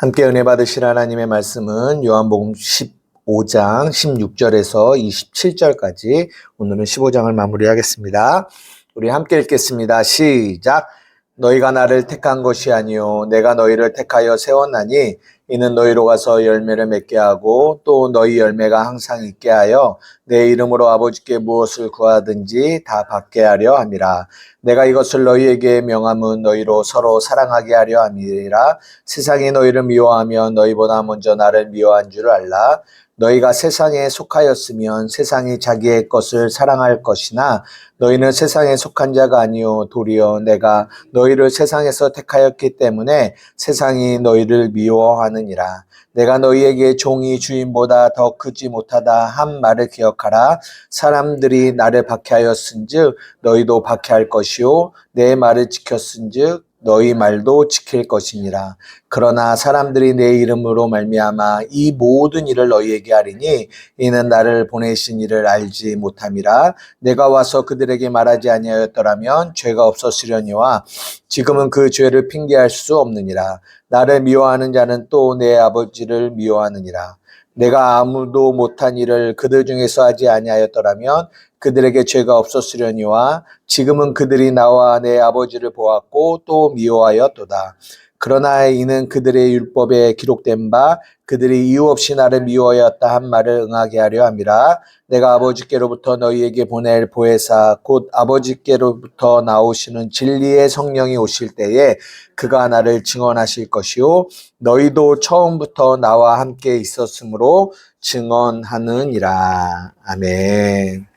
함께 은혜 받으실 하나님의 말씀은 요한복음 15장 16절에서 27절까지 오늘은 15장을 마무리하겠습니다. 우리 함께 읽겠습니다. 시작. 너희가 나를 택한 것이 아니요 내가 너희를 택하여 세웠나니 이는 너희로 가서 열매를 맺게 하고 또 너희 열매가 항상 있게 하여 내 이름으로 아버지께 무엇을 구하든지 다 받게 하려 함이라. 내가 이것을 너희에게 명함은 너희로 서로 사랑하게 하려 함이라. 세상이 너희를 미워하면 너희보다 먼저 나를 미워한 줄 알라. 너희가 세상에 속하였으면 세상이 자기의 것을 사랑할 것이나 너희는 세상에 속한 자가 아니요 도리어 내가 너희를 세상에서 택하였기 때문에 세상이 너희를 미워하느니라. 내가 너희에게 종이 주인보다 더 크지 못하다 한 말을 기억하라. 사람들이 나를 박해하였은즉 너희도 박해할 것이요 내 말을 지켰은즉 너희 말도 지킬 것이니라. 그러나 사람들이 내 이름으로 말미암아 이 모든 일을 너희에게 하리니 이는 나를 보내신 이를 알지 못함이라. 내가 와서 그들에게 말하지 아니하였더라면 죄가 없었으려니와 지금은 그 죄를 핑계할 수 없느니라. 나를 미워하는 자는 또 내 아버지를 미워하느니라. 내가 아무도 못한 일을 그들 중에서 하지 아니하였더라면 그들에게 죄가 없었으려니와 지금은 그들이 나와 내 아버지를 보았고 또 미워하였도다. 그러나 이는 그들의 율법에 기록된 바 그들이 이유 없이 나를 미워하였다 한 말을 응하게 하려 함이라. 내가 아버지께로부터 너희에게 보낼 보혜사 곧 아버지께로부터 나오시는 진리의 성령이 오실 때에 그가 나를 증언하실 것이요 너희도 처음부터 나와 함께 있었으므로 증언하느니라. 아멘.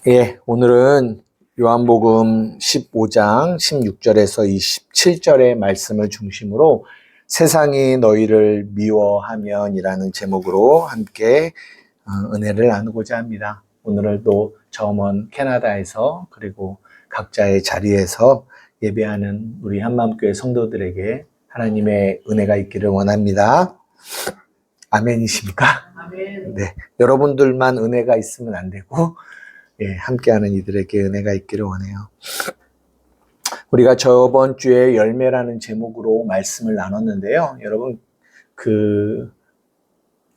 예, 오늘은 요한복음 15장 16절에서 27절의 말씀을 중심으로 세상이 너희를 미워하면이라는 제목으로 함께 은혜를 나누고자 합니다. 오늘도 저 먼 캐나다에서 그리고 각자의 자리에서 예배하는 우리 한마음교회 성도들에게 하나님의 은혜가 있기를 원합니다. 아멘이십니까? 아멘. 네, 여러분들만 은혜가 있으면 안 되고 함께하는 이들에게 은혜가 있기를 원해요. 우리가 저번 주에 열매라는 제목으로 말씀을 나눴는데요. 여러분,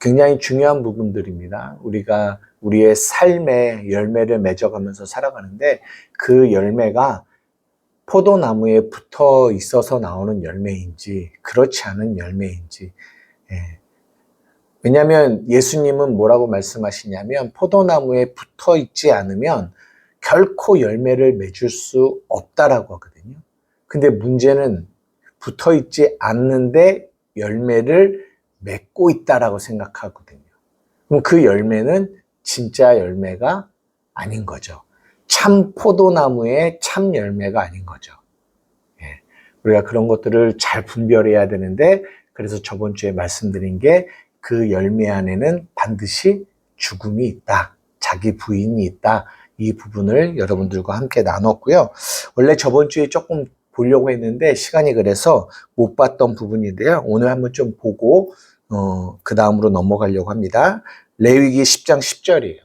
굉장히 중요한 부분들입니다. 우리가 우리의 삶에 열매를 맺어가면서 살아가는데 그 열매가 포도나무에 붙어 있어서 나오는 열매인지 그렇지 않은 열매인지. 왜냐하면 예수님은 뭐라고 말씀하시냐면 포도나무에 붙어 있지 않으면 결코 열매를 맺을 수 없다라고 하거든요. 근데 문제는 붙어 있지 않는데 열매를 맺고 있다라고 생각하거든요. 그럼 그 열매는 진짜 열매가 아닌 거죠. 참 포도나무의 참 열매가 아닌 거죠. 우리가 그런 것들을 잘 분별해야 되는데 그래서 저번 주에 말씀드린 게 그 열매 안에는 반드시 죽음이 있다. 자기 부인이 있다. 이 부분을 여러분들과 함께 나눴고요. 원래 저번 주에 조금 보려고 했는데 시간이 그래서 못 봤던 부분인데요. 오늘 한번 좀 보고 그 다음으로 넘어가려고 합니다. 레위기 10장 10절이에요.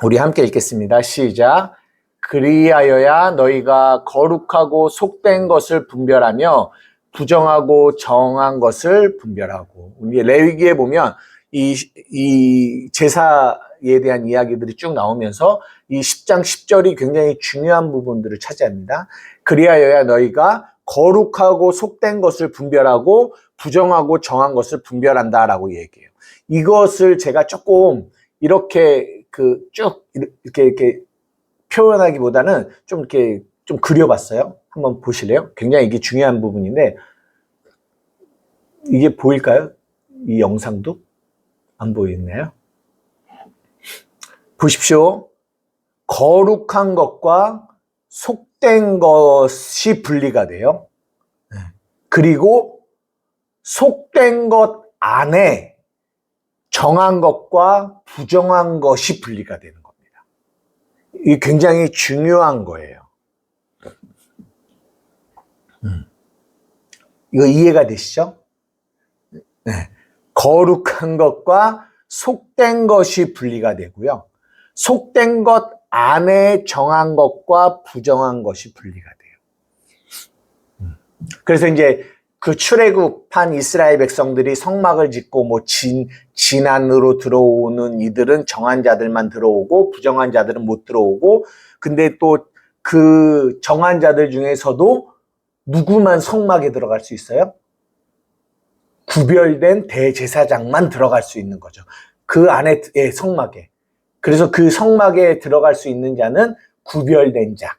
우리 함께 읽겠습니다. 시작. 그리하여야 너희가 거룩하고 속된 것을 분별하며 부정하고 정한 것을 분별하고. 우리 레위기에 보면 이 제사에 대한 이야기들이 쭉 나오면서 이 10장 10절이 굉장히 중요한 부분들을 차지합니다. 그리하여야 너희가 거룩하고 속된 것을 분별하고 부정하고 정한 것을 분별한다라고 얘기해요. 이것을 제가 조금 이렇게 쭉 이렇게 표현하기보다는 좀 이렇게 좀 그려봤어요. 한번 보실래요? 굉장히 이게 중요한 부분인데 이게 보일까요? 이 영상도 안 보이나요? 보십시오. 거룩한 것과 속된 것이 분리가 돼요. 그리고 속된 것 안에 정한 것과 부정한 것이 분리가 되는 겁니다. 이게 굉장히 중요한 거예요. 이거 이해가 되시죠? 네. 거룩한 것과 속된 것이 분리가 되고요. 속된 것 안에 정한 것과 부정한 것이 분리가 돼요. 그래서 이제 그 출애굽한 이스라엘 백성들이 성막을 짓고 뭐 진안으로 들어오는 이들은 정한 자들만 들어오고 부정한 자들은 못 들어오고, 근데 또 그 정한 자들 중에서도 누구만 성막에 들어갈 수 있어요? 구별된 대제사장만 들어갈 수 있는 거죠. 그 안에 성막에. 그래서 그 성막에 들어갈 수 있는 자는 구별된 자,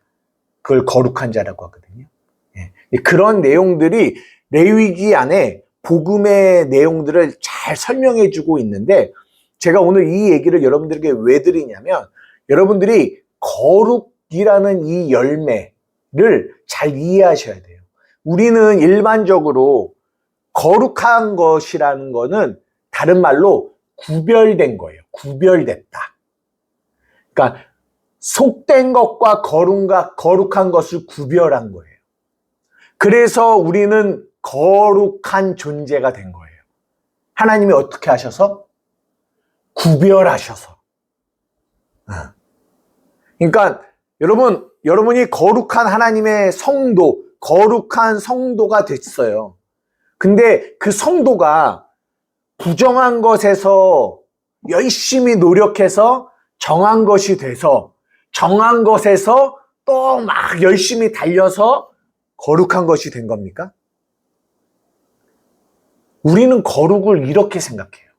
그걸 거룩한 자라고 하거든요. 그런 내용들이 레위기 안에 복음의 내용들을 잘 설명해 주고 있는데, 제가 오늘 이 얘기를 여러분들에게 왜 드리냐면, 여러분들이 거룩이라는 이 열매를 잘 이해하셔야 돼요. 우리는 일반적으로 거룩한 것이라는 거는 다른 말로 구별된 거예요. 구별됐다. 그러니까 속된 것과 거룩한 것을 구별한 거예요. 그래서 우리는 거룩한 존재가 된 거예요. 하나님이 어떻게 하셔서? 구별하셔서. 그러니까 여러분이 거룩한 하나님의 성도, 거룩한 성도가 됐어요. 근데 그 성도가 부정한 것에서 열심히 노력해서 정한 것이 돼서, 정한 것에서 또 막 열심히 달려서 거룩한 것이 된 겁니까? 우리는 거룩을 이렇게 생각해요.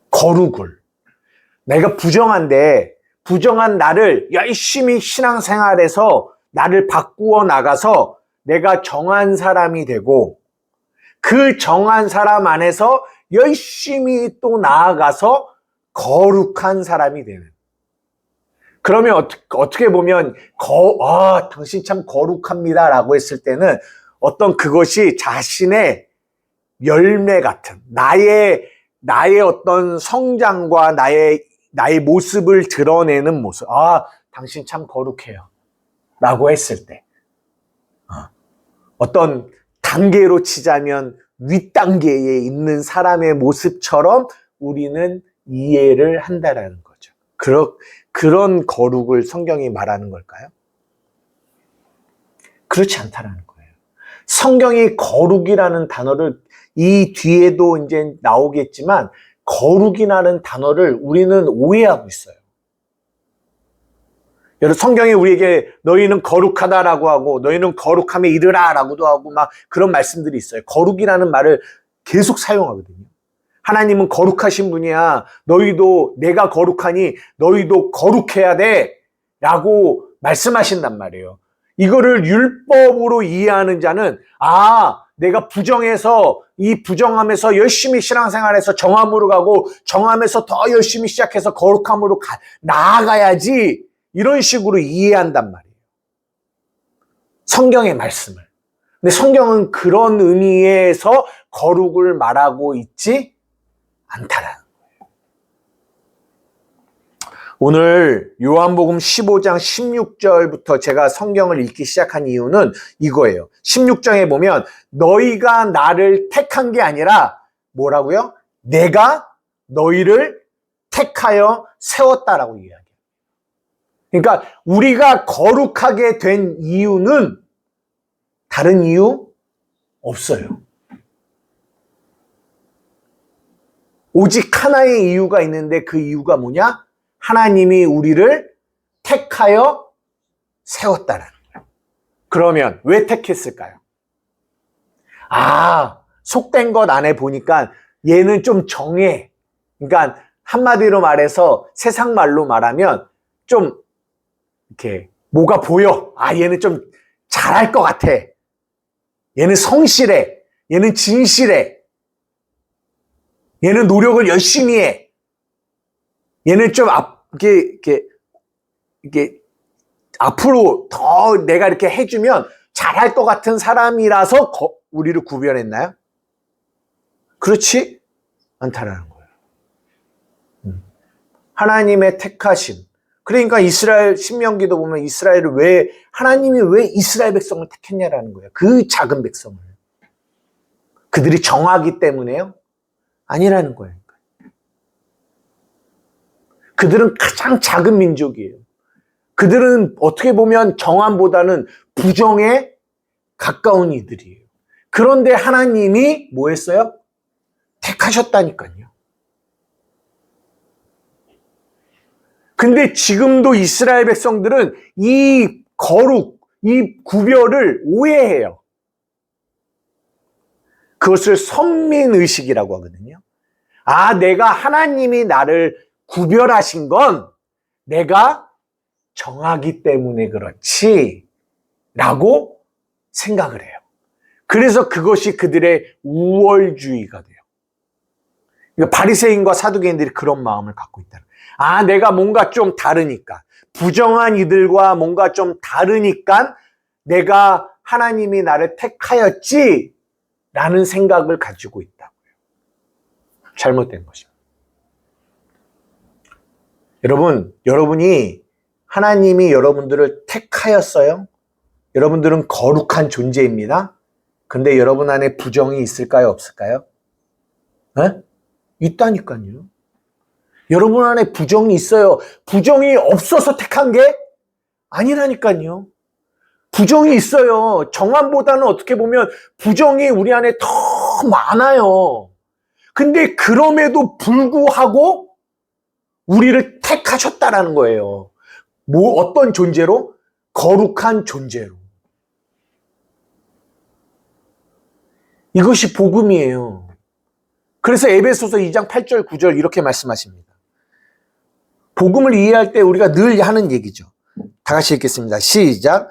거룩을. 내가 부정한데, 부정한 나를 열심히 신앙생활에서 나를 바꾸어 나가서 내가 정한 사람이 되고, 그 정한 사람 안에서 열심히 또 나아가서 거룩한 사람이 되는. 그러면 어떻게 보면 당신 참 거룩합니다 라고 했을 때는 어떤 그것이 자신의 열매 같은 나의 어떤 성장과 나의 모습을 드러내는 모습. 당신 참 거룩해요 라고 했을 때, 어떤 단계로 치자면 윗단계에 있는 사람의 모습처럼 우리는 이해를 한다라는 거죠. 그런 거룩을 성경이 말하는 걸까요? 그렇지 않다라는 거예요. 성경이 거룩이라는 단어를, 이 뒤에도 이제 나오겠지만, 거룩이라는 단어를 우리는 오해하고 있어요. 여러분, 성경이 우리에게 너희는 거룩하다라고 하고 너희는 거룩함에 이르라라고도 하고 막 그런 말씀들이 있어요. 거룩이라는 말을 계속 사용하거든요. 하나님은 거룩하신 분이야. 너희도 내가 거룩하니 너희도 거룩해야 돼 라고 말씀하신단 말이에요. 이거를 율법으로 이해하는 자는 내가 부정해서 이 부정함에서 열심히 신앙생활에서 정함으로 가고 정함에서 더 열심히 시작해서 거룩함으로 나아가야지, 이런 식으로 이해한단 말이에요. 성경의 말씀을. 근데 성경은 그런 의미에서 거룩을 말하고 있지 않다라는 거예요. 오늘 요한복음 15장 16절부터 제가 성경을 읽기 시작한 이유는 이거예요. 16장에 보면 너희가 나를 택한 게 아니라 뭐라고요? 내가 너희를 택하여 세웠다라고 이야기해요. 그러니까 우리가 거룩하게 된 이유는 다른 이유 없어요. 오직 하나의 이유가 있는데, 그 이유가 뭐냐? 하나님이 우리를 택하여 세웠다는 거예요. 그러면 왜 택했을까요? 속된 것 안에 보니까 얘는 좀 정해. 그러니까 한마디로 말해서, 세상 말로 말하면 좀 이렇게 뭐가 보여. 얘는 좀 잘할 것 같아. 얘는 성실해. 얘는 진실해. 얘는 노력을 열심히 해. 얘는 좀 이렇게 앞으로 더 내가 이렇게 해주면 잘할 것 같은 사람이라서 우리를 구별했나요? 그렇지 않다라는 거예요. 하나님의 택하심. 그러니까 이스라엘, 신명기도 보면 하나님이 왜 이스라엘 백성을 택했냐라는 거예요. 그 작은 백성을. 그들이 정하기 때문에요? 아니라는 거예요. 그들은 가장 작은 민족이에요. 그들은 어떻게 보면 정함보다는 부정에 가까운 이들이에요. 그런데 하나님이 뭐 했어요? 택하셨다니까요. 근데 지금도 이스라엘 백성들은 이 거룩, 이 구별을 오해해요. 그것을 선민의식이라고 하거든요. 아, 내가 하나님이 나를 구별하신 건 내가 정하기 때문에 그렇지 라고 생각을 해요. 그래서 그것이 그들의 우월주의가 돼요. 그러니까 바리새인과 사두개인들이 그런 마음을 갖고 있다는 거예요. 아, 내가 뭔가 좀 다르니까, 부정한 이들과 뭔가 좀 다르니까 내가 하나님이 나를 택하였지 라는 생각을 가지고 있다고요. 잘못된 것입니다. 여러분이 하나님이 여러분들을 택하였어요. 여러분들은 거룩한 존재입니다. 근데 여러분 안에 부정이 있을까요? 없을까요? 네? 있다니까요. 여러분 안에 부정이 있어요. 부정이 없어서 택한 게 아니라니까요. 부정이 있어요. 정함보다는 어떻게 보면 부정이 우리 안에 더 많아요. 근데 그럼에도 불구하고 우리를 택하셨다라는 거예요. 어떤 존재로? 거룩한 존재로. 이것이 복음이에요. 그래서 에베소서 2장 8절 9절 이렇게 말씀하십니다. 복음을 이해할 때 우리가 늘 하는 얘기죠. 다 같이 읽겠습니다. 시작.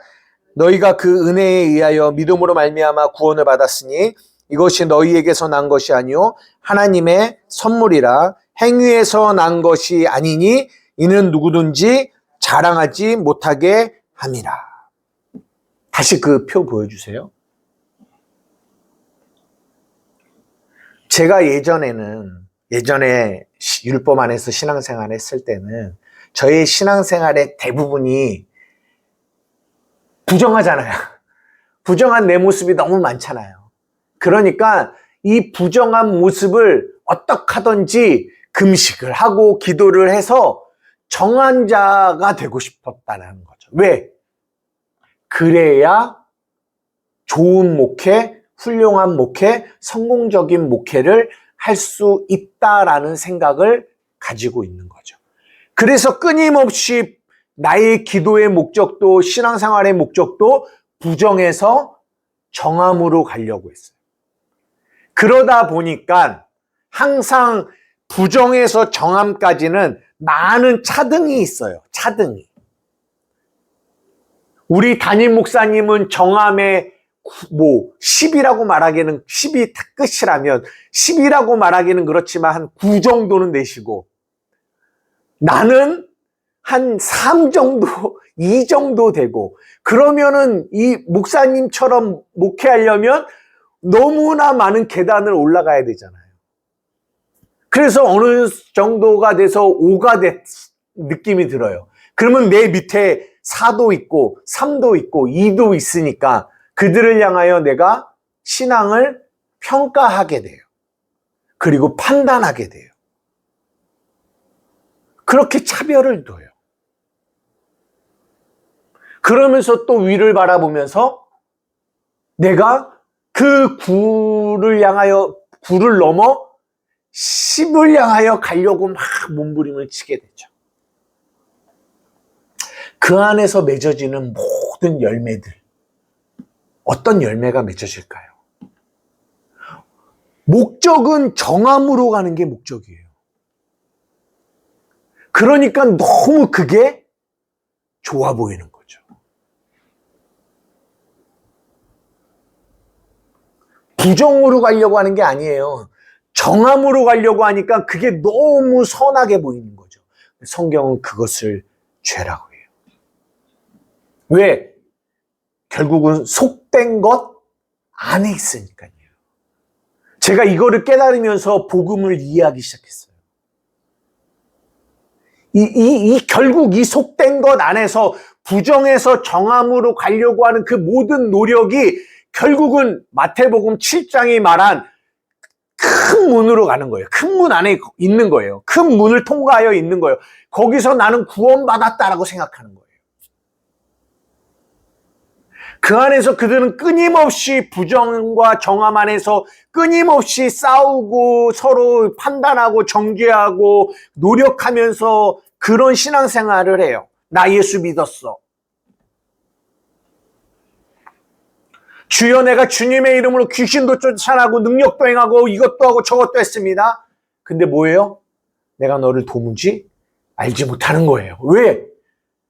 너희가 그 은혜에 의하여 믿음으로 말미암아 구원을 받았으니 이것이 너희에게서 난 것이 아니요 하나님의 선물이라. 행위에서 난 것이 아니니 이는 누구든지 자랑하지 못하게 함이라. 다시 그 표 보여주세요. 제가 예전에 율법 안에서 신앙생활 했을 때는 저의 신앙생활의 대부분이 부정하잖아요. 부정한 내 모습이 너무 많잖아요. 그러니까 이 부정한 모습을 어떻게 하든지 금식을 하고 기도를 해서 정한 자가 되고 싶었다는 거죠. 왜? 그래야 좋은 목회, 훌륭한 목회, 성공적인 목회를 할 수 있다라는 생각을 가지고 있는 거죠. 그래서 끊임없이 나의 기도의 목적도 신앙생활의 목적도 부정에서 정함으로 가려고 했어요. 그러다 보니까 항상 부정에서 정함까지는 많은 차등이 있어요. 차등이. 우리 담임 목사님은 정함의 10이라고 말하기는 10이 끝이라면 10이라고 말하기는 그렇지만 한 9 정도는 내시고 나는 한 3 정도, 2 정도 되고 그러면은 이 목사님처럼 목회하려면 너무나 많은 계단을 올라가야 되잖아요. 그래서 어느 정도가 돼서 5가 된 느낌이 들어요. 그러면 내 밑에 4도 있고 3도 있고 2도 있으니까 그들을 향하여 내가 신앙을 평가하게 돼요. 그리고 판단하게 돼요. 그렇게 차별을 둬요. 그러면서 또 위를 바라보면서 내가 그 9를 넘어 10을 향하여 가려고 막 몸부림을 치게 되죠. 그 안에서 맺어지는 모든 열매들. 어떤 열매가 맺어질까요? 목적은 정함으로 가는 게 목적이에요. 그러니까 너무 그게 좋아 보이는 거죠. 부정으로 가려고 하는 게 아니에요. 정함으로 가려고 하니까 그게 너무 선하게 보이는 거죠. 성경은 그것을 죄라고 해요. 왜? 결국은 속된 것 안에 있으니까요. 제가 이거를 깨달으면서 복음을 이해하기 시작했어요. 결국 이 속된 것 안에서 부정에서 정함으로 가려고 하는 그 모든 노력이 결국은 마태복음 7장이 말한 큰 문으로 가는 거예요. 큰 문 안에 있는 거예요. 큰 문을 통과하여 있는 거예요. 거기서 나는 구원받았다라고 생각하는 거예요. 그 안에서 그들은 끊임없이 부정과 정함 안에서 끊임없이 싸우고 서로 판단하고 정죄하고 노력하면서 그런 신앙생활을 해요. 나 예수 믿었어. 주여, 내가 주님의 이름으로 귀신도 쫓아나고 능력도 행하고 이것도 하고 저것도 했습니다. 근데 뭐예요? 내가 너를 도무지 알지 못하는 거예요. 왜?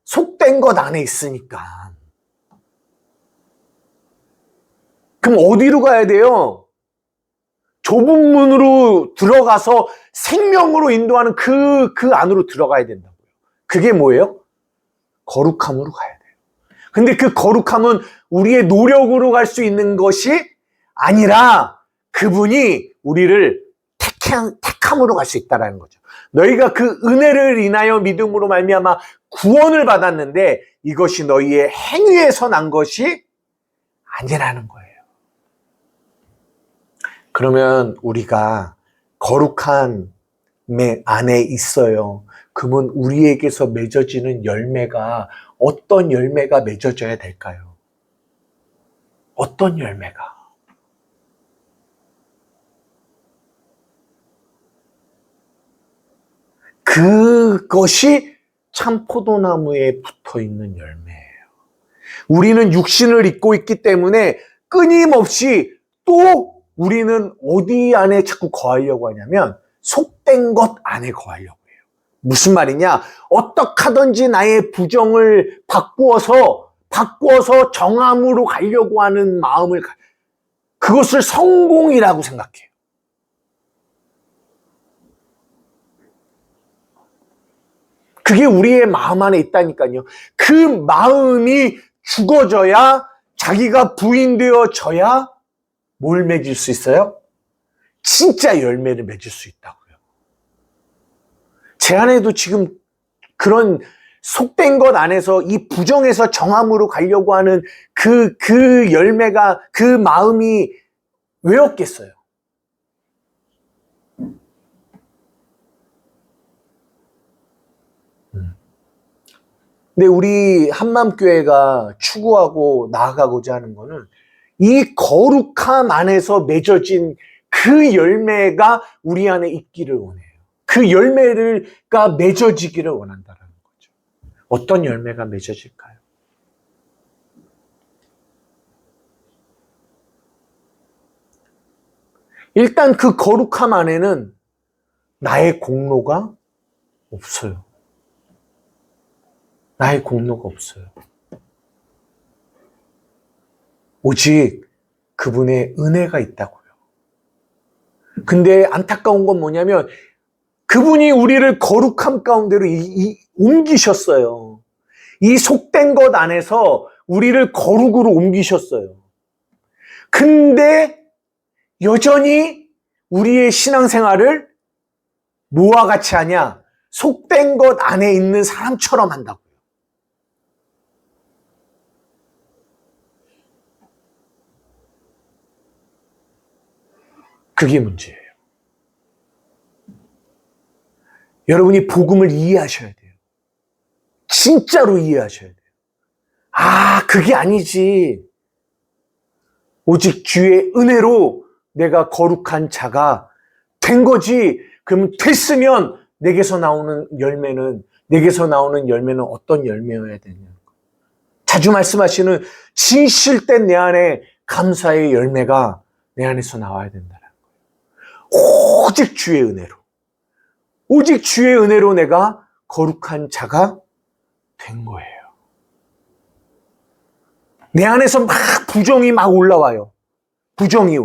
속된 것 안에 있으니까. 그럼 어디로 가야 돼요? 좁은 문으로 들어가서 생명으로 인도하는 그 안으로 들어가야 된다고요. 그게 뭐예요? 거룩함으로 가야 돼요. 근데 그 거룩함은 우리의 노력으로 갈 수 있는 것이 아니라 그분이 우리를 택함으로 갈 수 있다는 거죠. 너희가 그 은혜를 인하여 믿음으로 말미암아 구원을 받았는데 이것이 너희의 행위에서 난 것이 아니라는 거예요. 그러면 우리가 거룩한 안에 있어요. 그러면 우리에게서 맺어지는 열매가 어떤 열매가 맺어져야 될까요? 어떤 열매가? 그것이 참 포도나무에 붙어있는 열매예요. 우리는 육신을 입고 있기 때문에 끊임없이 또 우리는 어디 안에 자꾸 거하려고 하냐면 속된 것 안에 거하려고 해요. 무슨 말이냐? 어떻게 하든지 나의 부정을 바꾸어서 정함으로 가려고 하는 마음을, 그것을 성공이라고 생각해요. 그게 우리의 마음 안에 있다니까요. 그 마음이 죽어져야, 자기가 부인되어져야 뭘 맺을 수 있어요? 진짜 열매를 맺을 수 있다고요. 제 안에도 지금 그런 속된 것 안에서 이 부정에서 정함으로 가려고 하는 그 열매가, 그 마음이 왜 없겠어요? 근데 우리 한맘교회가 추구하고 나아가고자 하는 거는 이 거룩함 안에서 맺어진 그 열매가 우리 안에 있기를 원해요. 그 열매가 맺어지기를 원한다는 거죠. 어떤 열매가 맺어질까요? 일단 그 거룩함 안에는 나의 공로가 없어요. 나의 공로가 없어요. 오직 그분의 은혜가 있다고요. 근데 안타까운 건 뭐냐면 그분이 우리를 거룩함 가운데로 옮기셨어요. 이 속된 것 안에서 우리를 거룩으로 옮기셨어요. 근데 여전히 우리의 신앙생활을 뭐와 같이 하냐? 속된 것 안에 있는 사람처럼 한다고요. 그게 문제예요. 여러분이 복음을 이해하셔야 돼요. 진짜로 이해하셔야 돼요. 아, 그게 아니지. 오직 주의 은혜로 내가 거룩한 자가 된 거지. 그럼 됐으면 내게서 나오는 열매는 어떤 열매여야 되냐. 자주 말씀하시는 진실된 내 안에 감사의 열매가 내 안에서 나와야 된다는 거예요. 오직 주의 은혜로. 오직 주의 은혜로 내가 거룩한 자가 된 거예요. 내 안에서 막 부정이 막 올라와요. 부정이.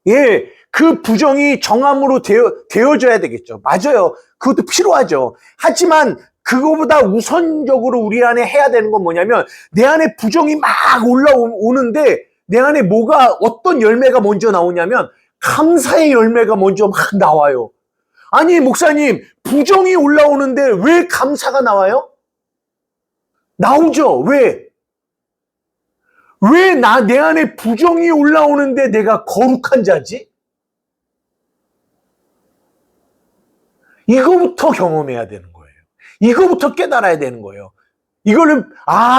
예, 그 부정이 정함으로 되어져야 되겠죠. 맞아요. 그것도 필요하죠. 하지만 그거보다 우선적으로 우리 안에 해야 되는 건 뭐냐면 내 안에 부정이 막 올라오는데 내 안에 어떤 열매가 먼저 나오냐면 감사의 열매가 먼저 막 나와요. 아니, 목사님, 부정이 올라오는데 왜 감사가 나와요? 나오죠. 왜? 왜 내 안에 부정이 올라오는데 내가 거룩한 자지? 이거부터 경험해야 되는 거예요. 이거부터 깨달아야 되는 거예요. 이거를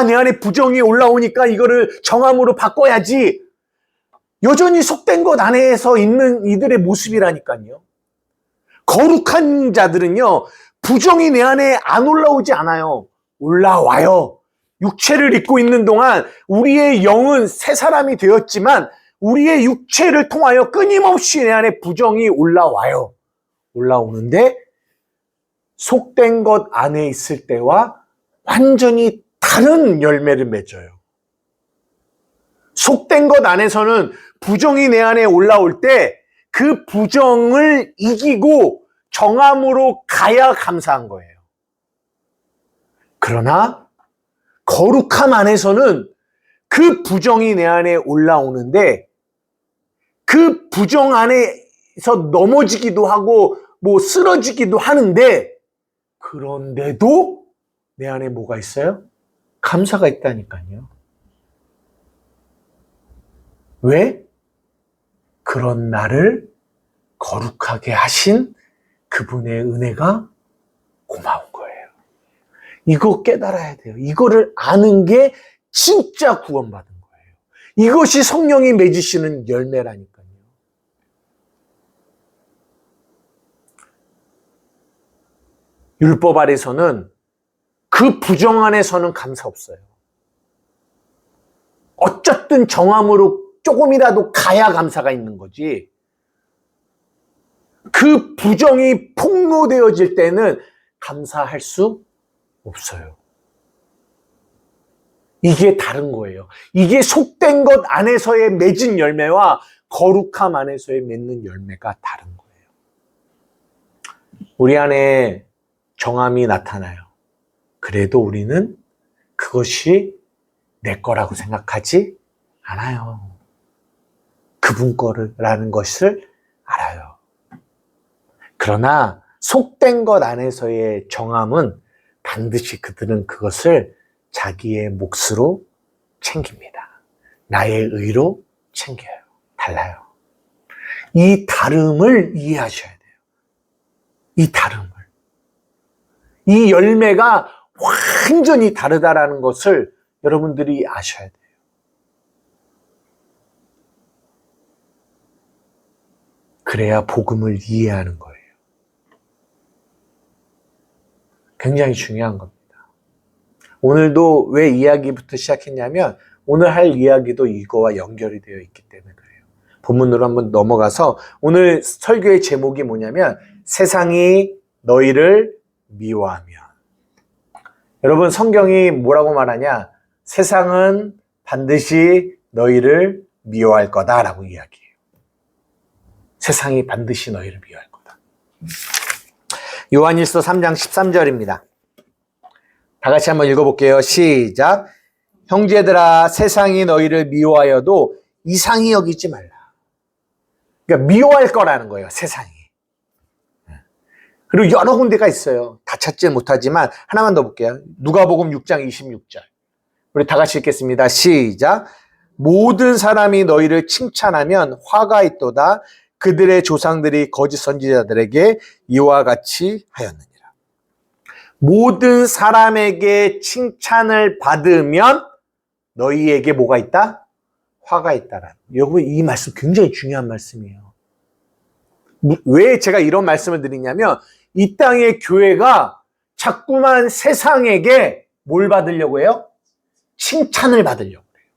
내 안에 부정이 올라오니까 이거를 정함으로 바꿔야지. 여전히 속된 것 안에서 있는 이들의 모습이라니까요. 거룩한 자들은요, 부정이 내 안에 안 올라오지 않아요. 올라와요. 육체를 입고 있는 동안 우리의 영은 새 사람이 되었지만 우리의 육체를 통하여 끊임없이 내 안에 부정이 올라와요. 올라오는데 속된 것 안에 있을 때와 완전히 다른 열매를 맺어요. 속된 것 안에서는 부정이 내 안에 올라올 때 그 부정을 이기고 정함으로 가야 감사한 거예요. 그러나 거룩함 안에서는 그 부정이 내 안에 올라오는데 그 부정 안에서 넘어지기도 하고 쓰러지기도 하는데 그런데도 내 안에 뭐가 있어요? 감사가 있다니까요. 왜? 그런 나를 거룩하게 하신 그분의 은혜가 고마운 거예요. 이거 깨달아야 돼요. 이거를 아는 게 진짜 구원받은 거예요. 이것이 성령이 맺으시는 열매라니까요. 율법 아래서는 그 부정 안에서는 감사 없어요. 어쨌든 정함으로 조금이라도 가야 감사가 있는 거지. 그 부정이 폭로되어질 때는 감사할 수 없어요. 이게 다른 거예요. 이게 속된 것 안에서의 맺은 열매와 거룩함 안에서의 맺는 열매가 다른 거예요. 우리 안에 정함이 나타나요. 그래도 우리는 그것이 내 거라고 생각하지 않아요. 그분 거라는 것을 알아요. 그러나 속된 것 안에서의 정함은 반드시 그들은 그것을 자기의 몫으로 챙깁니다. 나의 의로 챙겨요. 달라요. 이 다름을 이해하셔야 돼요. 이 다름을. 이 열매가 완전히 다르다라는 것을 여러분들이 아셔야 돼요. 그래야 복음을 이해하는 거예요. 굉장히 중요한 겁니다. 오늘도 왜 이야기부터 시작했냐면 오늘 할 이야기도 이거와 연결이 되어 있기 때문에 그래요. 본문으로 한번 넘어가서 오늘 설교의 제목이 뭐냐면 세상이 너희를 미워하면. 여러분 성경이 뭐라고 말하냐? 세상은 반드시 너희를 미워할 거다라고 이야기해요. 세상이 반드시 너희를 미워할 거다. 요한일서 3장 13절입니다. 다 같이 한번 읽어볼게요. 시작. 형제들아 세상이 너희를 미워하여도 이상히 여기지 말라. 그러니까 미워할 거라는 거예요. 세상이. 그리고 여러 군데가 있어요. 다 찾지 못하지만 하나만 더 볼게요. 누가복음 6장 26절. 우리 다 같이 읽겠습니다. 시작. 모든 사람이 너희를 칭찬하면 화가 있도다. 그들의 조상들이 거짓 선지자들에게 이와 같이 하였느니라. 모든 사람에게 칭찬을 받으면 너희에게 뭐가 있다? 화가 있다라는. 여러분 이 말씀 굉장히 중요한 말씀이에요. 왜 제가 이런 말씀을 드리냐면 이 땅의 교회가 자꾸만 세상에게 뭘 받으려고 해요? 칭찬을 받으려고 해요.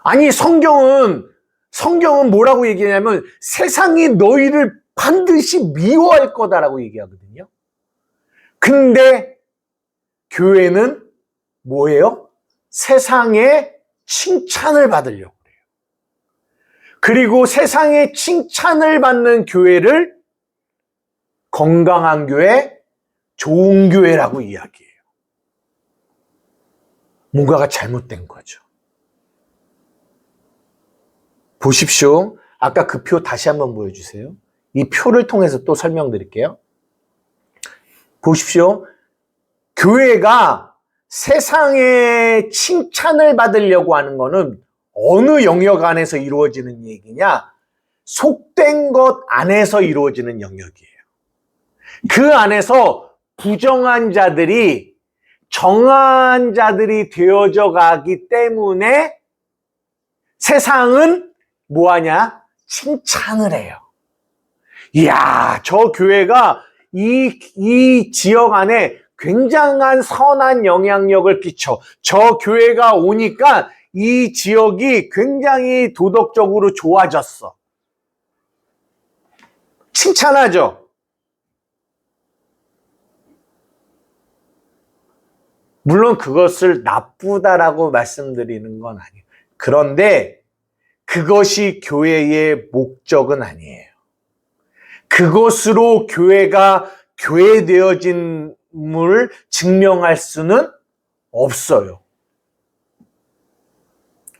아니 성경은 뭐라고 얘기하냐면 세상이 너희를 반드시 미워할 거다라고 얘기하거든요. 근데 교회는 뭐예요? 세상의 칭찬을 받으려고 해요. 그리고 세상의 칭찬을 받는 교회를 건강한 교회, 좋은 교회라고 이야기해요. 뭔가가 잘못된 거죠. 보십시오. 아까 그 표 다시 한번 보여주세요. 이 표를 통해서 또 설명드릴게요. 보십시오. 교회가 세상의 칭찬을 받으려고 하는 거는 어느 영역 안에서 이루어지는 얘기냐? 속된 것 안에서 이루어지는 영역이에요. 그 안에서 부정한 자들이 정한 자들이 되어져 가기 때문에 세상은 뭐하냐? 칭찬을 해요. 이야, 저 교회가 이 지역 안에 굉장한 선한 영향력을 끼쳐. 저 교회가 오니까 이 지역이 굉장히 도덕적으로 좋아졌어. 칭찬하죠. 물론 그것을 나쁘다라고 말씀드리는 건 아니에요. 그런데 그것이 교회의 목적은 아니에요. 그것으로 교회가 교회되어짐을 증명할 수는 없어요.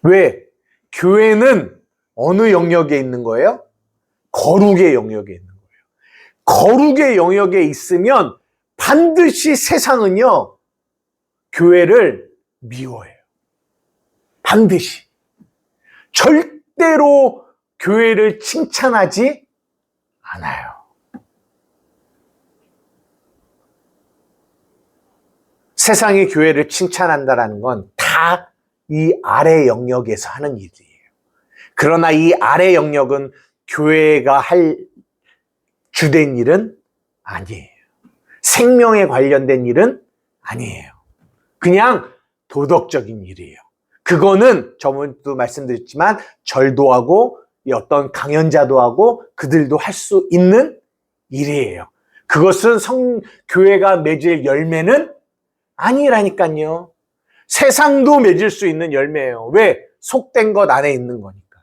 왜? 교회는 어느 영역에 있는 거예요? 거룩의 영역에 있는 거예요. 거룩의 영역에 있으면 반드시 세상은요, 교회를 미워해요. 반드시. 절대로 교회를 칭찬하지 않아요. 세상이 교회를 칭찬한다는 건 다 이 아래 영역에서 하는 일이에요. 그러나 이 아래 영역은 교회가 할 주된 일은 아니에요. 생명에 관련된 일은 아니에요. 그냥 도덕적인 일이에요. 그거는 저번에도 말씀드렸지만 절도 하고 어떤 강연자도 하고 그들도 할 수 있는 일이에요. 그것은 교회가 맺을 열매는 아니라니까요. 세상도 맺을 수 있는 열매예요. 왜? 속된 것 안에 있는 거니까.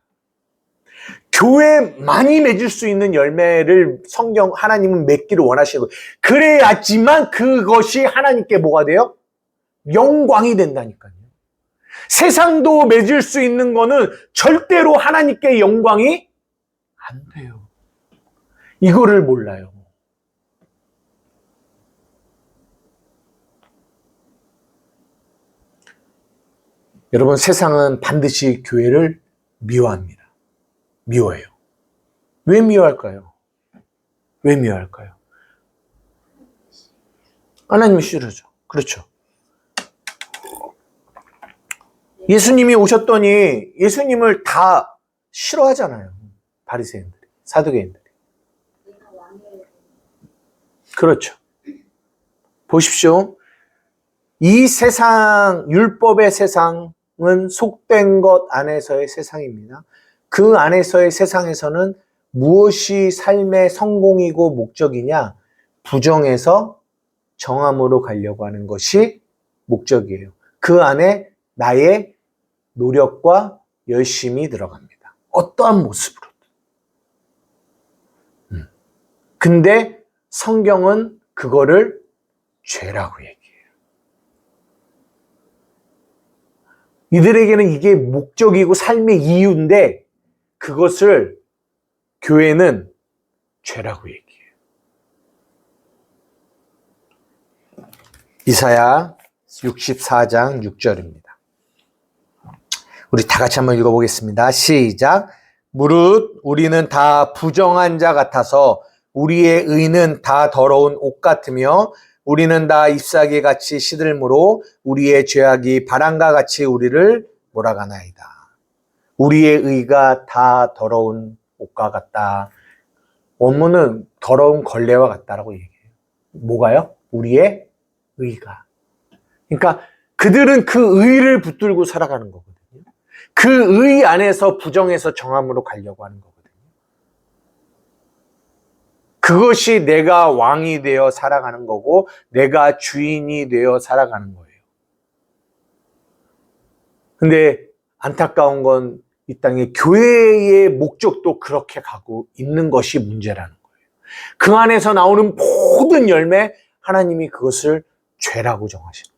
교회만이 맺을 수 있는 열매를 하나님은 맺기를 원하시는 거예요. 그래야지만 그것이 하나님께 뭐가 돼요? 영광이 된다니까요. 세상도 맺을 수 있는 거는 절대로 하나님께 영광이 안 돼요. 이거를 몰라요. 여러분, 세상은 반드시 교회를 미워합니다. 미워해요. 왜 미워할까요? 왜 미워할까요? 하나님이 싫어져. 그렇죠. 예수님이 오셨더니 예수님을 다 싫어하잖아요. 바리새인들이, 사두개인들이. 그렇죠. 보십시오. 이 세상, 율법의 세상은 속된 것 안에서의 세상입니다. 그 안에서의 세상에서는 무엇이 삶의 성공이고 목적이냐? 부정에서 정함으로 가려고 하는 것이 목적이에요. 그 안에 나의 노력과 열심이 들어갑니다. 어떠한 모습으로든. 근데 성경은 그거를 죄라고 얘기해요. 이들에게는 이게 목적이고 삶의 이유인데 그것을 교회는 죄라고 얘기해요. 이사야 64장 6절입니다. 우리 다 같이 한번 읽어보겠습니다. 시작. 무릇 우리는 다 부정한 자 같아서 우리의 의는 다 더러운 옷 같으며 우리는 다 잎사귀 같이 시들므로 우리의 죄악이 바람과 같이 우리를 몰아가나이다. 우리의 의가 다 더러운 옷과 같다. 원문은 더러운 걸레와 같다라고 얘기해요. 뭐가요? 우리의 의가. 그러니까 그들은 그 의를 붙들고 살아가는 거거든요. 그 의 안에서 부정에서 정함으로 가려고 하는 거거든요. 그것이 내가 왕이 되어 살아가는 거고 내가 주인이 되어 살아가는 거예요. 근데 안타까운 건 이 땅에 교회의 목적도 그렇게 가고 있는 것이 문제라는 거예요. 그 안에서 나오는 모든 열매 하나님이 그것을 죄라고 정하시는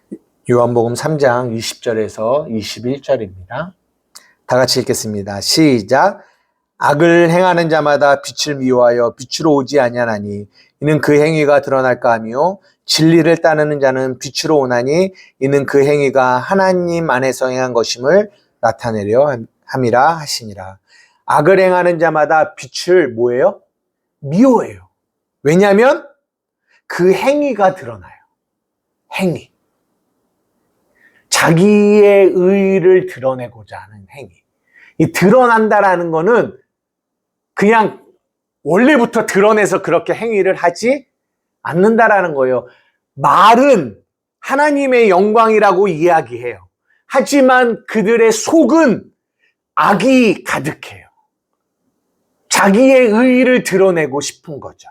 거예요. 요한복음 3장 20절에서 21절입니다. 다 같이 읽겠습니다. 시작. 악을 행하는 자마다 빛을 미워하여 빛으로 오지 아니하나니 이는 그 행위가 드러날까 하며 진리를 따르는 자는 빛으로 오나니 이는 그 행위가 하나님 안에서 행한 것임을 나타내려 함이라 하시니라. 악을 행하는 자마다 빛을 뭐예요? 미워해요. 왜냐하면 그 행위가 드러나요. 행위. 자기의 의의를 드러내고자 하는 행위. 이 드러난다라는 거는 그냥 원래부터 드러내서 그렇게 행위를 하지 않는다라는 거예요. 말은 하나님의 영광이라고 이야기해요. 하지만 그들의 속은 악이 가득해요. 자기의 의의를 드러내고 싶은 거죠.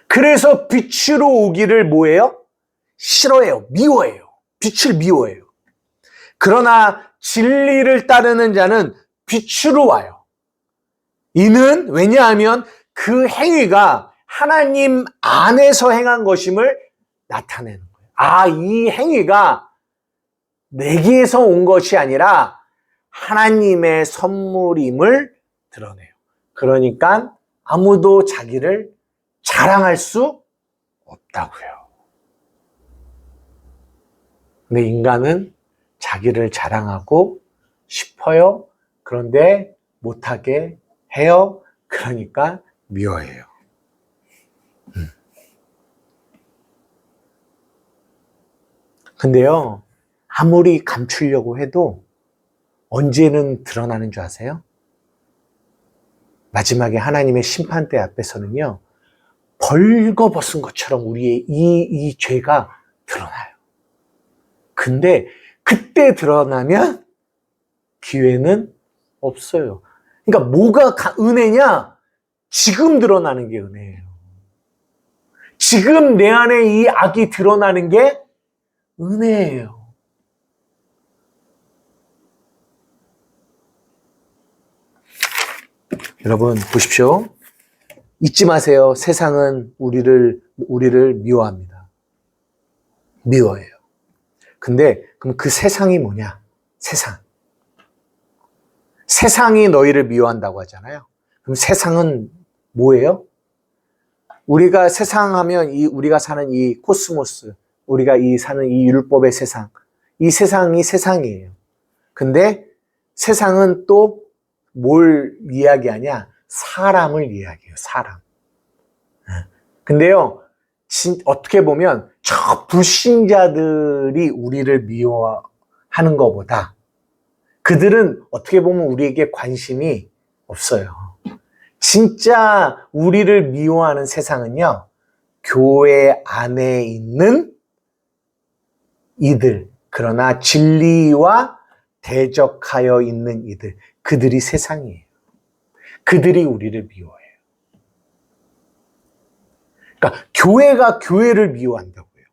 그래서 빛으로 오기를 뭐예요? 싫어해요. 미워해요. 빛을 미워해요. 그러나 진리를 따르는 자는 빛으로 와요. 이는 왜냐하면 그 행위가 하나님 안에서 행한 것임을 나타내는 거예요. 아, 이 행위가 내게서 온 것이 아니라 하나님의 선물임을 드러내요. 그러니까 아무도 자기를 자랑할 수 없다고요. 근데 인간은 자기를 자랑하고 싶어요. 그런데 못하게 해요. 그러니까 미워해요. 근데요, 아무리 감추려고 해도 언제는 드러나는 줄 아세요? 마지막에 하나님의 심판대 앞에서는요, 벌거벗은 것처럼 우리의 이 죄가 드러나요. 근데 그때 드러나면 기회는 없어요. 그러니까 뭐가 은혜냐? 지금 드러나는 게 은혜예요. 지금 내 안에 이 악이 드러나는 게 은혜예요. 여러분 보십시오. 잊지 마세요. 세상은 우리를 미워합니다. 미워해요. 근데 그럼 그 세상이 뭐냐? 세상. 세상이 너희를 미워한다고 하잖아요. 그럼 세상은 뭐예요? 우리가 세상 하면 우리가 사는 이 코스모스, 우리가 사는 이 율법의 세상, 이 세상이 세상이에요. 근데 세상은 또 뭘 이야기하냐? 사람을 이야기해요. 사람. 근데요, 어떻게 보면 저 불신자들이 우리를 미워하는 것보다 그들은 어떻게 보면 우리에게 관심이 없어요. 진짜 우리를 미워하는 세상은요, 교회 안에 있는 이들, 그러나 진리와 대적하여 있는 이들, 그들이 세상이에요. 그들이 우리를 미워해요. 그러니까 교회가 교회를 미워한다고요.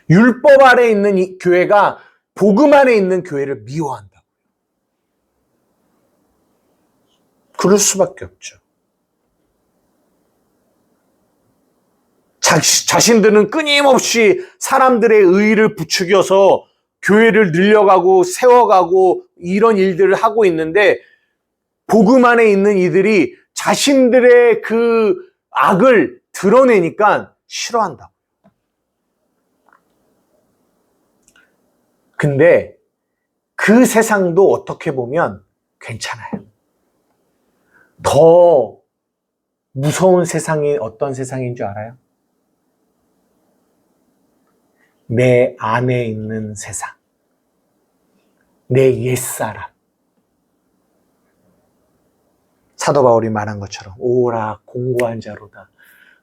율법 아래 있는 이 교회가 복음 안에 있는 교회를 미워한다고요. 그럴 수밖에 없죠. 자신들은 끊임없이 사람들의 의의를 부추겨서 교회를 늘려가고 세워가고 이런 일들을 하고 있는데 복음 안에 있는 이들이 자신들의 그 악을 드러내니까 싫어한다. 근데 그 세상도 어떻게 보면 괜찮아요. 더 무서운 세상이 어떤 세상인 줄 알아요? 내 안에 있는 세상. 내 옛사람. 사도 바울이 말한 것처럼 오라 공고한 자로다.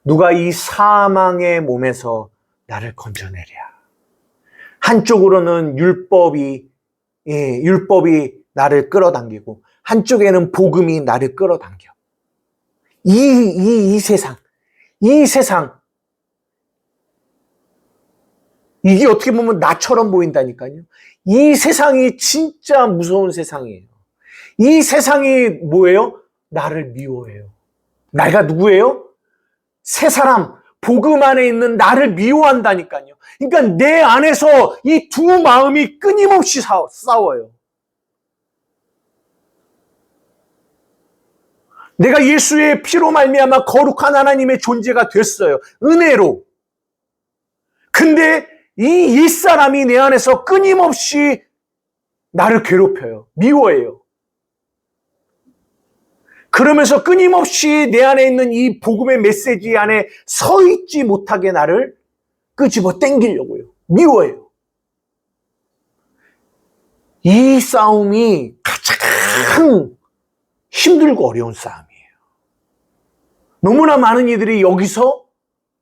누가 이 사망의 몸에서 나를 건져내랴. 한쪽으로는 율법이 나를 끌어당기고 한쪽에는 복음이 나를 끌어당겨. 이 세상 이게 어떻게 보면 나처럼 보인다니까요. 이 세상이 진짜 무서운 세상이에요. 이 세상이 뭐예요? 나를 미워해요. 내가 누구예요? 새 사람, 복음 안에 있는 나를 미워한다니까요. 그러니까 내 안에서 이 두 마음이 끊임없이 싸워요. 내가 예수의 피로 말미암아 거룩한 하나님의 존재가 됐어요. 은혜로. 근데 이 옛사람이 내 안에서 끊임없이 나를 괴롭혀요. 미워해요. 그러면서 끊임없이 내 안에 있는 이 복음의 메시지 안에 서 있지 못하게 나를 끄집어 당기려고요. 미워해요. 이 싸움이 가장 힘들고 어려운 싸움이에요. 너무나 많은 이들이 여기서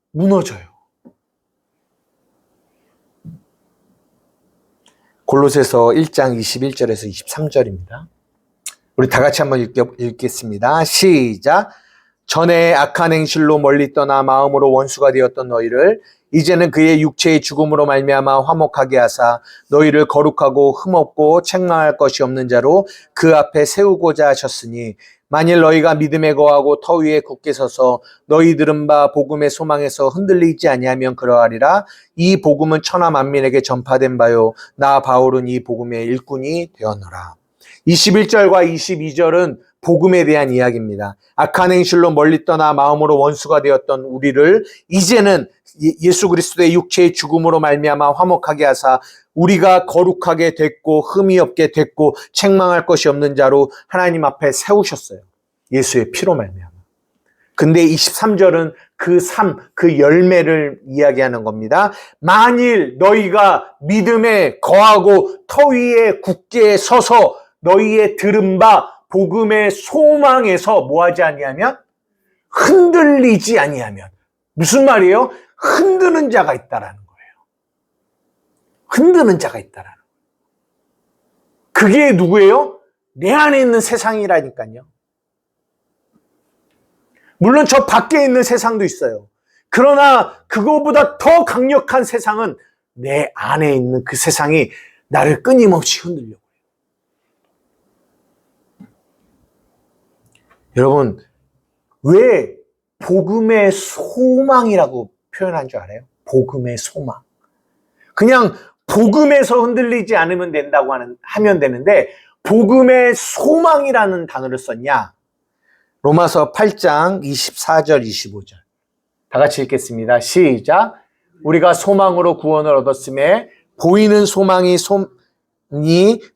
무너져요. 골로새서 1장 21절에서 23절입니다. 우리 다 같이 한번 읽겠습니다. 시작. 전에 악한 행실로 멀리 떠나 마음으로 원수가 되었던 너희를 이제는 그의 육체의 죽음으로 말미암아 화목하게 하사 너희를 거룩하고 흠없고 책망할 것이 없는 자로 그 앞에 세우고자 하셨으니 만일 너희가 믿음에 거하고 터 위에 굳게 서서 너희 들은 바 복음의 소망에서 흔들리지 아니하면 그러하리라. 이 복음은 천하 만민에게 전파된 바요 나 바울은 이 복음의 일꾼이 되었노라. 21절과 22절은 복음에 대한 이야기입니다. 악한 행실로 멀리 떠나 마음으로 원수가 되었던 우리를 이제는 예수 그리스도의 육체의 죽음으로 말미암아 화목하게 하사 우리가 거룩하게 됐고 흠이 없게 됐고 책망할 것이 없는 자로 하나님 앞에 세우셨어요. 예수의 피로 말미암아. 근데 23절은 그 삶, 그 열매를 이야기하는 겁니다. 만일 너희가 믿음에 거하고 터 위에 굳게 서서 너희의 들은 바 복음의 소망에서 뭐하지 아니하면 흔들리지 아니하면 무슨 말이에요? 흔드는 자가 있다라는 거예요. 흔드는 자가 있다라는 거예요. 그게 누구예요? 내 안에 있는 세상이라니까요. 물론 저 밖에 있는 세상도 있어요. 그러나 그거보다 더 강력한 세상은 내 안에 있는 그 세상이 나를 끊임없이 흔들려고 해요. 여러분, 왜 복음의 소망이라고 표현한 줄 알아요? 복음의 소망. 그냥 복음에서 흔들리지 않으면 된다고 하면 되는데 복음의 소망이라는 단어를 썼냐? 로마서 8장 24절 25절 다 같이 읽겠습니다. 시작. 우리가 소망으로 구원을 얻었음에 보이는 소망이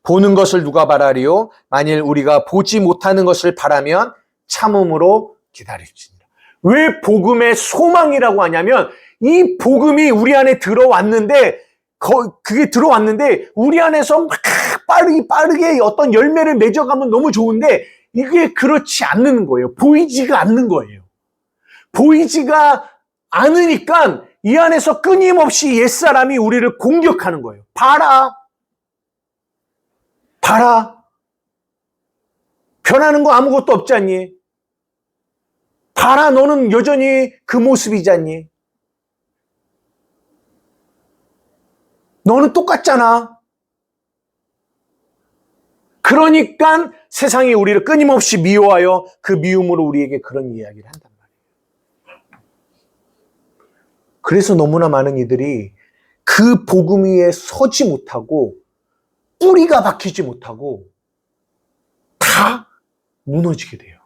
보는 것을 누가 바라리요? 만일 우리가 보지 못하는 것을 바라면 참음으로 기다릴지니라. 왜 복음의 소망이라고 하냐면 이 복음이 우리 안에 들어왔는데 그게 들어왔는데 우리 안에서 막 빠르게 어떤 열매를 맺어가면 너무 좋은데 이게 그렇지 않는 거예요. 보이지가 않는 거예요. 보이지가 않으니까 이 안에서 끊임없이 옛사람이 우리를 공격하는 거예요. 봐라. 변하는 거 아무것도 없지 않니? 봐라, 너는 여전히 그 모습이지 않니? 너는 똑같잖아. 그러니까 세상이 우리를 끊임없이 미워하여 그 미움으로 우리에게 그런 이야기를 한단 말이에요. 그래서 너무나 많은 이들이 그 복음 위에 서지 못하고 뿌리가 박히지 못하고 다 무너지게 돼요.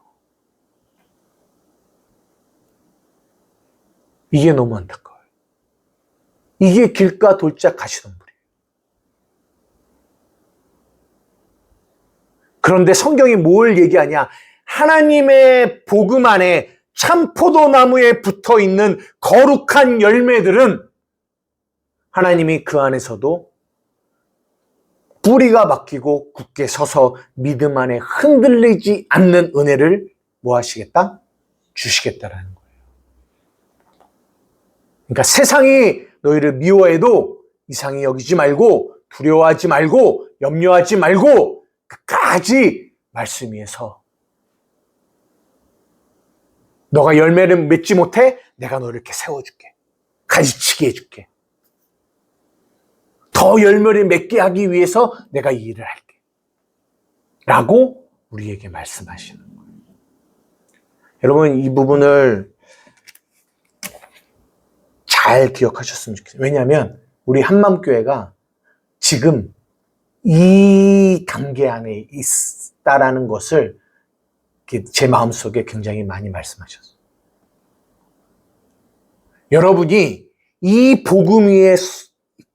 이게 너무 안타까워요. 이게 길가 돌짝 가시덤불이에요. 그런데 성경이 뭘 얘기하냐? 하나님의 복음 안에 참 포도나무에 붙어있는 거룩한 열매들은 하나님이 그 안에서도 뿌리가 박히고 굳게 서서 믿음 안에 흔들리지 않는 은혜를 뭐 하시겠다? 주시겠다라는 거예요. 그러니까 세상이 너희를 미워해도 이상히 여기지 말고 두려워하지 말고 염려하지 말고 끝까지 말씀 위에서 너가 열매를 맺지 못해? 내가 너를 이렇게 세워줄게. 가지치게 해줄게. 더 열매를 맺게 하기 위해서 내가 이 일을 할게. 라고 우리에게 말씀하시는 거예요. 여러분, 이 부분을 잘 기억하셨으면 좋겠어요. 왜냐하면 우리 한맘교회가 지금 이 단계 안에 있다라는 것을 제 마음속에 굉장히 많이 말씀하셨어요. 여러분이 이 복음 위에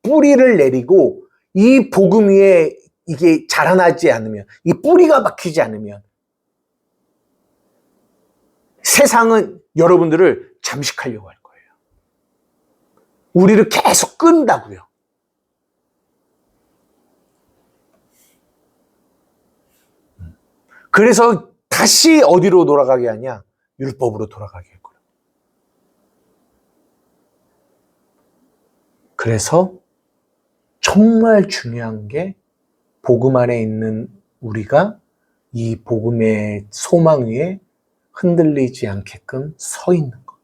뿌리를 내리고 이 복음 위에 이게 자라나지 않으면, 이 뿌리가 박히지 않으면 세상은 여러분들을 잠식하려고 할 거예요. 우리를 계속 끈다고요. 그래서 다시 어디로 돌아가게 하냐? 율법으로 돌아가게 할 거예요. 그래서 정말 중요한 게 복음 안에 있는 우리가 이 복음의 소망 위에 흔들리지 않게끔 서 있는 것.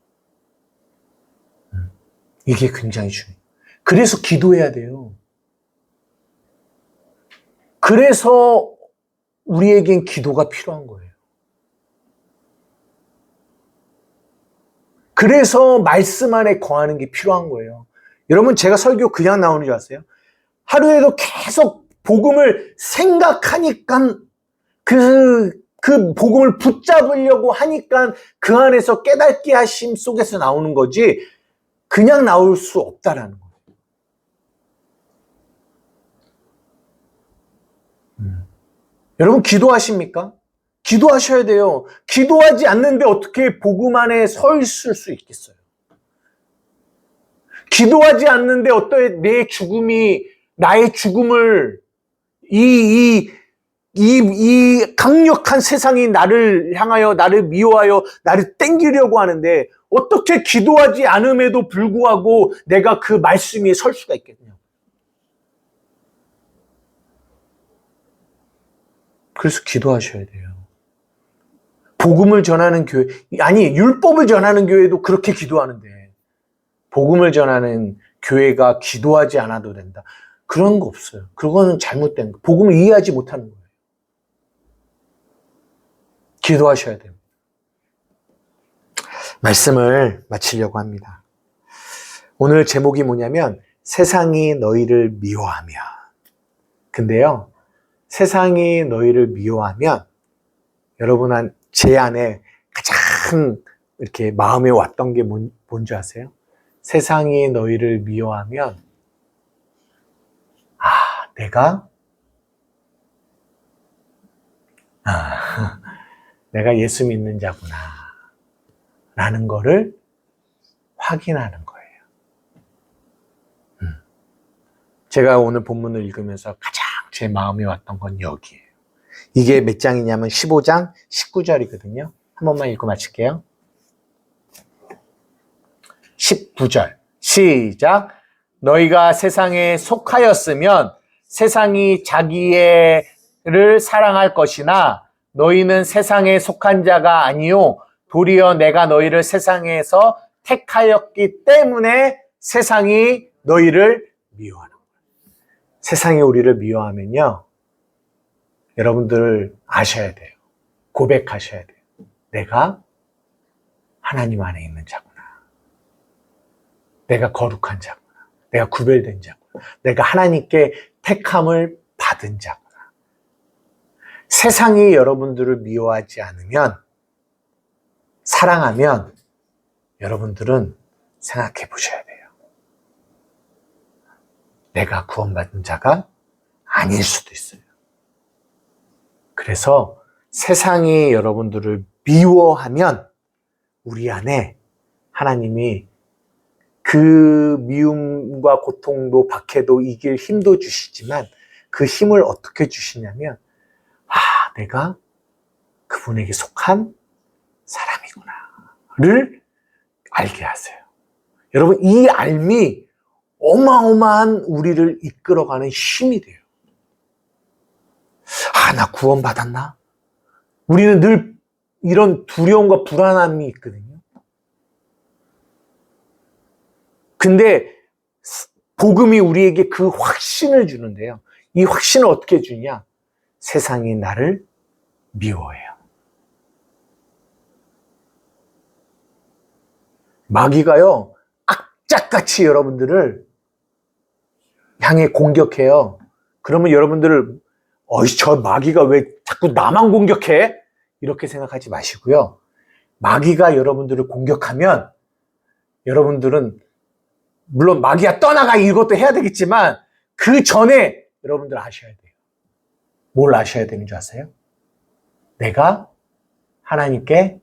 이게 굉장히 중요해요. 그래서 기도해야 돼요. 그래서 우리에겐 기도가 필요한 거예요. 그래서 말씀 안에 거하는 게 필요한 거예요. 여러분, 제가 설교 그냥 나오는 줄 아세요? 하루에도 계속 복음을 생각하니까 그 복음을 붙잡으려고 하니까 그 안에서 깨닫게 하심 속에서 나오는 거지 그냥 나올 수 없다라는 거예요. 여러분, 기도하십니까? 기도하셔야 돼요. 기도하지 않는데 어떻게 복음 안에 서 있을 수 있겠어요? 기도하지 않는데 어떠해 내 죽음이 나의 죽음을 이 강력한 세상이 나를 향하여 나를 미워하여 나를 땡기려고 하는데 어떻게 기도하지 않음에도 불구하고 내가 그 말씀 위에 설 수가 있겠냐? 그래서 기도하셔야 돼요. 복음을 전하는 교회, 아니 율법을 전하는 교회도 그렇게 기도하는데 복음을 전하는 교회가 기도하지 않아도 된다. 그런 거 없어요. 그거는 잘못된 거. 복음을 이해하지 못하는 거예요. 기도하셔야 돼요. 말씀을 마치려고 합니다. 오늘 제목이 뭐냐면 세상이 너희를 미워하면. 근데요, 세상이 너희를 미워하면 여러분 제 안에 가장 이렇게 마음에 왔던 게 뭔지 아세요? 세상이 너희를 미워하면 내가 예수 믿는 자구나 라는 거를 확인하는 거예요. 제가 오늘 본문을 읽으면서 가장 제 마음에 왔던 건 여기예요. 이게 몇 장이냐면 15장 19절이거든요. 한 번만 읽고 마칠게요. 19절 시작. 너희가 세상에 속하였으면 세상이 자기를 사랑할 것이나 너희는 세상에 속한 자가 아니요 도리어 내가 너희를 세상에서 택하였기 때문에 세상이 너희를 미워하는 거예요. 세상이 우리를 미워하면요, 여러분들 아셔야 돼요. 고백하셔야 돼요. 내가 하나님 안에 있는 자구나. 내가 거룩한 자구나. 내가 구별된 자구나. 내가 하나님께 택함을 받은 자구나. 세상이 여러분들을 미워하지 않으면, 사랑하면 여러분들은 생각해 보셔야 돼요. 내가 구원받은 자가 아닐 수도 있어요. 그래서 세상이 여러분들을 미워하면 우리 안에 하나님이 그 미움과 고통도 박해도 이길 힘도 주시지만 그 힘을 어떻게 주시냐면 내가 그분에게 속한 사람이구나를 알게 하세요. 여러분, 이 알미 어마어마한 우리를 이끌어가는 힘이 돼요. 나 구원받았나? 우리는 늘 이런 두려움과 불안함이 있거든요. 근데 복음이 우리에게 그 확신을 주는데요. 이 확신을 어떻게 주냐? 세상이 나를 미워해요. 마귀가요, 악착같이 여러분들을 향해 공격해요. 그러면 여러분들을 저 마귀가 왜 자꾸 나만 공격해? 이렇게 생각하지 마시고요. 마귀가 여러분들을 공격하면 여러분들은 물론 마귀야 떠나가 이것도 해야 되겠지만 그 전에 여러분들 아셔야 돼요. 뭘 아셔야 되는 줄 아세요? 내가 하나님께